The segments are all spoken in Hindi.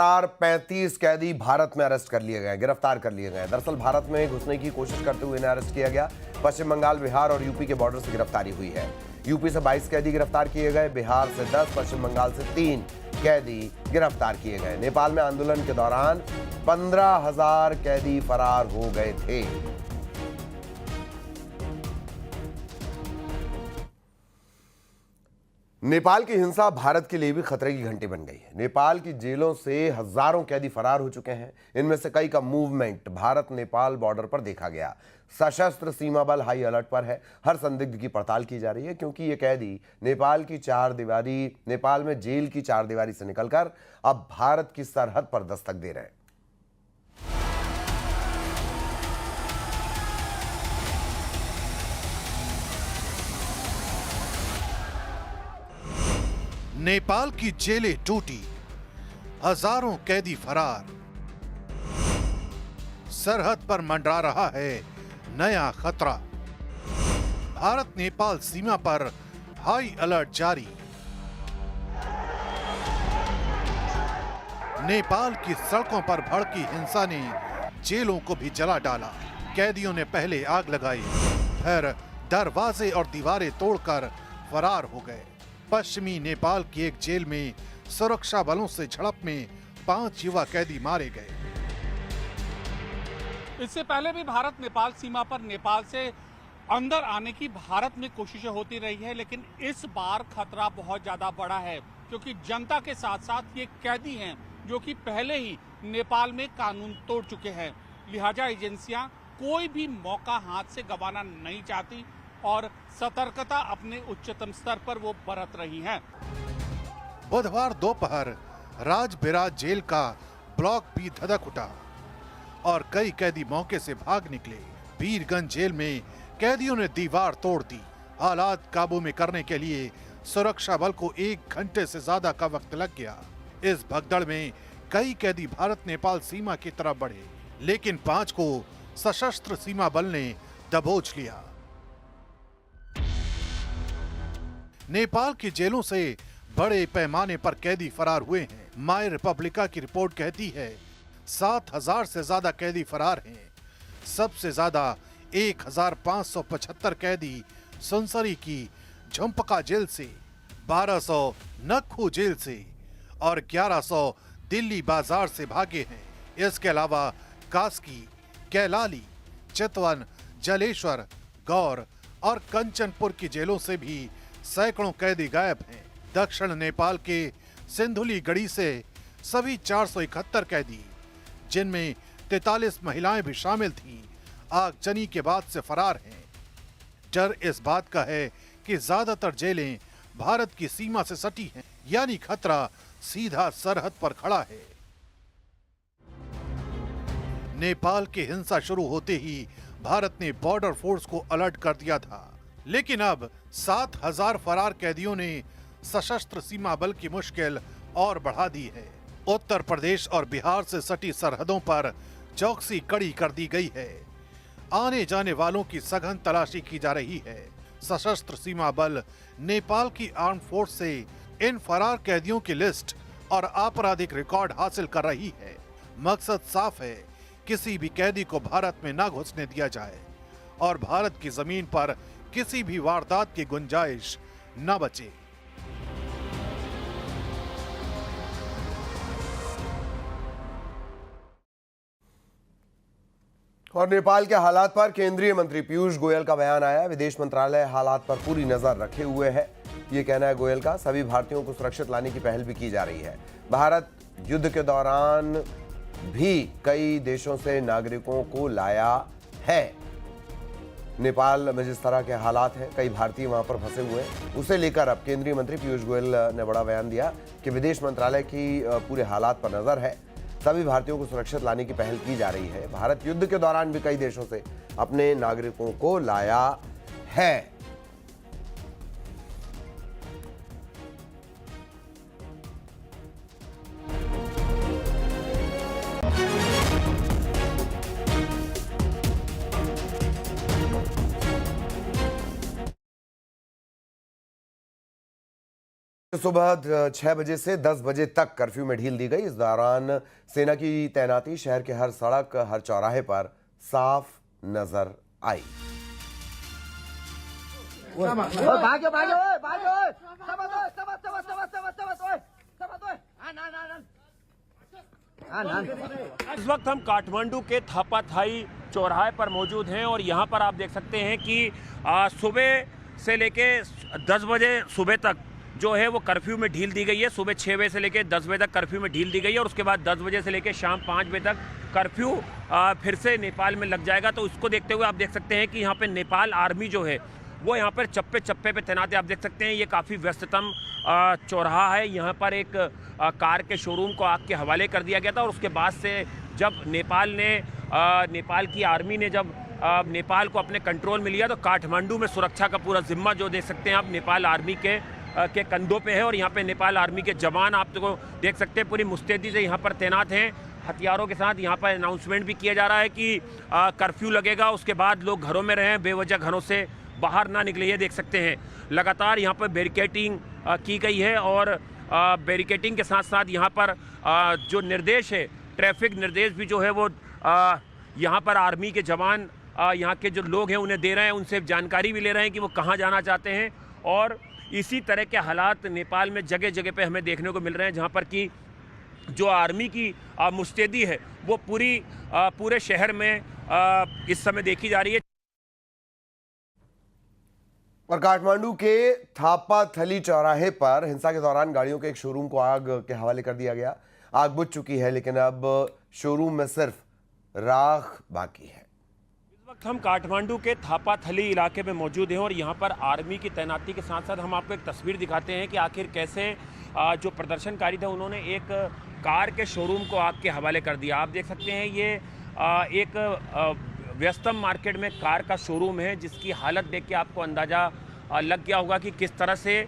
35 कैदी भारत में अरेस्ट कर लिए गए, गिरफ्तार कर लिए गए। दरअसल भारत में घुसने की कोशिश करते हुए इन्हें अरेस्ट किया गया। पश्चिम बंगाल, बिहार और यूपी के बॉर्डर से गिरफ्तारी हुई है। यूपी से 22 कैदी गिरफ्तार किए गए, बिहार से 10, पश्चिम बंगाल से 3 कैदी गिरफ्तार किए गए। नेपाल में आंदोलन के दौरान 15,000 कैदी फरार हो गए थे। नेपाल की हिंसा भारत के लिए भी खतरे की घंटी बन गई है। नेपाल की जेलों से हजारों कैदी फरार हो चुके हैं। इनमें से कई का मूवमेंट भारत नेपाल बॉर्डर पर देखा गया। सशस्त्र सीमा बल हाई अलर्ट पर है। हर संदिग्ध की पड़ताल की जा रही है, क्योंकि ये कैदी नेपाल में जेल की चार दीवारी से निकलकर अब भारत की सरहद पर दस्तक दे रहे हैं। नेपाल की जेलें टूटी, हजारों कैदी फरार, सरहद पर मंडरा रहा है नया खतरा। भारत नेपाल सीमा पर हाई अलर्ट जारी। नेपाल की सड़कों पर भड़की हिंसा ने जेलों को भी जला डाला। कैदियों ने पहले आग लगाई, फिर दरवाजे और दीवारें तोड़कर फरार हो गए। पश्चिमी नेपाल की एक जेल में सुरक्षा बलों से झड़प में 5 युवा कैदी मारे गए। इससे पहले भी भारत नेपाल सीमा पर नेपाल से अंदर आने की भारत में कोशिशें होती रही है, लेकिन इस बार खतरा बहुत ज्यादा बड़ा है, क्योंकि जनता के साथ साथ ये कैदी हैं जो कि पहले ही नेपाल में कानून तोड़ चुके हैं। लिहाजा एजेंसियां कोई भी मौका हाथ से गंवाना नहीं चाहती और सतर्कता अपने उच्चतम स्तर पर वो बरत रही हैं। बुधवार दोपहर राजबिराज जेल का ब्लॉक भी धधक उठा और कई कैदी मौके से भाग निकले। वीरगंज जेल में कैदियों ने दीवार तोड़ दी। हालात काबू में करने के लिए सुरक्षा बल को 1 घंटे से ज्यादा का वक्त लग गया। इस भगदड़ में कई कैदी भारत नेपाल सीमा की तरफ बढ़े, लेकिन 5 को सशस्त्र सीमा बल ने दबोच लिया। नेपाल की जेलों से बड़े पैमाने पर कैदी फरार हुए हैं। माय रिपब्लिका की रिपोर्ट कहती है 7,000 से ज्यादा कैदी फरार हैं। सबसे ज्यादा 1,575 कैदी सुनसरी की झुंपका जेल से, 1,200 नक्खू जेल से और 1,100 दिल्ली बाजार से भागे हैं। इसके अलावा कास्की, कैलाली, चितवन, जलेश्वर, गौर और कंचनपुर की जेलों से भी सैकड़ों कैदी गायब हैं। दक्षिण नेपाल के सिंधुली गढ़ी से सभी 471 कैदी, जिनमें 43 महिलाएं भी शामिल थीं, आगजनी के बाद से फरार हैं। डर इस बात का है कि ज्यादातर जेलें भारत की सीमा से सटी हैं, यानी खतरा सीधा सरहद पर खड़ा है। नेपाल की हिंसा शुरू होते ही भारत ने बॉर्डर फोर्स को अलर्ट कर दिया था, लेकिन अब 7,000 फरार कैदियों ने सशस्त्र सीमा बल की मुश्किल और बढ़ा दी है। उत्तर प्रदेश और बिहार से सटी सरहदों पर चौकसी कड़ी कर दी गई है। आने जाने वालों की सघन तलाशी की जा रही है। सशस्त्र सीमा बल नेपाल की आर्म फोर्स से इन फरार कैदियों की लिस्ट और आपराधिक रिकॉर्ड हासिल कर रही है। मकसद साफ है, किसी भी कैदी को भारत में न घुसने दिया जाए और भारत की जमीन पर किसी भी वारदात की गुंजाइश न बचे। और नेपाल के हालात पर केंद्रीय मंत्री पीयूष गोयल का बयान आया। विदेश मंत्रालय हालात पर पूरी नजर रखे हुए है, ये कहना है गोयल का। सभी भारतीयों को सुरक्षित लाने की पहल भी की जा रही है। भारत युद्ध के दौरान भी कई देशों से नागरिकों को लाया है। नेपाल में जिस तरह के हालात हैं, कई भारतीय वहां पर फंसे हुए हैं, उसे लेकर अब केंद्रीय मंत्री पीयूष गोयल ने बड़ा बयान दिया कि विदेश मंत्रालय की पूरे हालात पर नजर है। सभी भारतीयों को सुरक्षित लाने की पहल की जा रही है। भारत युद्ध के दौरान भी कई देशों से अपने नागरिकों को लाया है। सुबह 6 बजे से 10 बजे तक कर्फ्यू में ढील दी गई। इस दौरान सेना की तैनाती शहर के हर सड़क, हर चौराहे पर साफ नजर आई। इस वक्त हम काठमांडू के थापा थाई चौराहे पर मौजूद हैं और यहाँ पर आप देख सकते हैं कि सुबह से लेके 10 बजे सुबह तक जो है वो कर्फ्यू में ढील दी गई है। सुबह 6 बजे से लेके 10 बजे तक कर्फ्यू में ढील दी गई है और उसके बाद 10 बजे से लेके शाम 5 बजे तक कर्फ्यू फिर से नेपाल में लग जाएगा। तो इसको देखते हुए आप देख सकते हैं कि यहाँ पे नेपाल आर्मी जो है वो यहाँ पर चप्पे चप्पे पे तैनात है। आप देख सकते हैं ये काफ़ी व्यस्ततम चौराहा है। यहाँ पर एक कार के शोरूम को आग के हवाले कर दिया गया था और उसके बाद से जब नेपाल की आर्मी ने जब नेपाल को अपने कंट्रोल में लिया तो काठमांडू में सुरक्षा का पूरा जिम्मा जो देख सकते हैं आप नेपाल आर्मी के कंधों पे है। और यहाँ पे नेपाल आर्मी के जवान आप तो देख सकते हैं पूरी मुस्तैदी से यहाँ पर तैनात हैं हथियारों के साथ। यहाँ पर अनाउंसमेंट भी किया जा रहा है कि कर्फ्यू लगेगा, उसके बाद लोग घरों में रहें, बेवजह घरों से बाहर ना निकले। ये देख सकते हैं लगातार यहाँ पर बैरिकेटिंग की गई है और बैरिकेटिंग के साथ साथ यहाँ पर जो निर्देश है, ट्रैफिक निर्देश भी जो है वो यहाँ पर आर्मी के जवान यहाँ के जो लोग हैं उन्हें दे रहे हैं, उनसे जानकारी भी ले रहे हैं कि वो कहाँ जाना चाहते हैं। और इसी तरह के हालात नेपाल में जगह जगह पे हमें देखने को मिल रहे हैं जहाँ पर कि जो आर्मी की मुस्तैदी है वो पूरे शहर में इस समय देखी जा रही है। और काठमांडू के थापा थली चौराहे पर हिंसा के दौरान गाड़ियों के एक शोरूम को आग के हवाले कर दिया गया। आग बुझ चुकी है लेकिन अब शोरूम में सिर्फ राख बाकी है। इस वक्त हम काठमांडू के थापा थली इलाके में मौजूद हैं और यहाँ पर आर्मी की तैनाती के साथ साथ हम आपको एक तस्वीर दिखाते हैं कि आखिर कैसे जो प्रदर्शनकारी थे उन्होंने एक कार के शोरूम को आग के हवाले कर दिया। आप देख सकते हैं ये एक व्यस्तम मार्केट में कार का शोरूम है जिसकी हालत देख के आपको अंदाज़ा लग गया होगा कि किस तरह से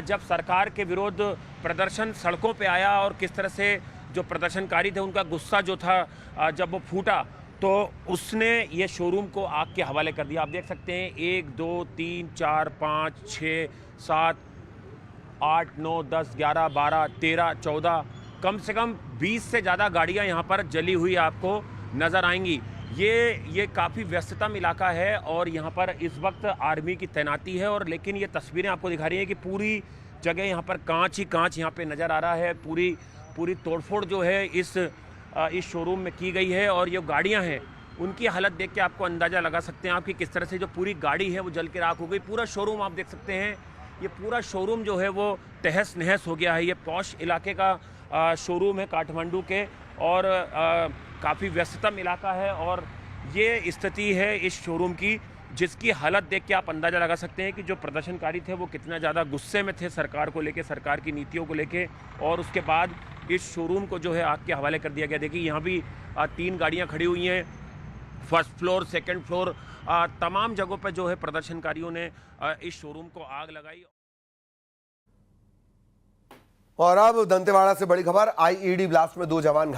जब सरकार के विरोध प्रदर्शन सड़कों पे आया और किस तरह से जो प्रदर्शनकारी थे उनका गुस्सा जो था जब वो फूटा तो उसने ये शोरूम को आग के हवाले कर दिया। आप देख सकते हैं 1 2 3 4 5 6 7 8 9 10 11 12 13 14 कम से कम 20 से ज़्यादा गाड़ियाँ यहाँ पर जली हुई आपको नज़र आएंगी। ये काफ़ी व्यस्ततम इलाका है और यहाँ पर इस वक्त आर्मी की तैनाती है और लेकिन ये तस्वीरें आपको दिखा रही हैं कि पूरी जगह यहाँ पर कांच ही कांच यहाँ पे नज़र आ रहा है। पूरी तोड़फोड़ जो है इस शोरूम में की गई है और ये गाड़ियाँ हैं उनकी हालत देख के आपको अंदाज़ा लगा सकते हैं आप कि किस तरह से जो पूरी गाड़ी है वो जल के राख हो गई। पूरा शोरूम आप देख सकते हैं, ये पूरा शोरूम जो है वो तहस नहस हो गया है। ये पॉश इलाके का शोरूम है काठमांडू के और काफ़ी व्यस्ततम इलाका है और ये स्थिति है इस शोरूम की जिसकी हालत देख के आप अंदाज़ा लगा सकते हैं कि जो प्रदर्शनकारी थे वो कितना ज़्यादा गुस्से में थे सरकार को लेके, सरकार की नीतियों को लेके। और उसके बाद इस शोरूम को जो है आग के हवाले कर दिया गया। देखिए यहाँ भी 3 गाड़ियाँ खड़ी हुई हैं, फर्स्ट फ्लोर, सेकंड फ्लोर, तमाम जगहों पर जो है प्रदर्शनकारियों ने इस शोरूम को आग लगाई। और अब दंतेवाड़ा से बड़ी खबर, आईईडी ब्लास्ट में 2 जवान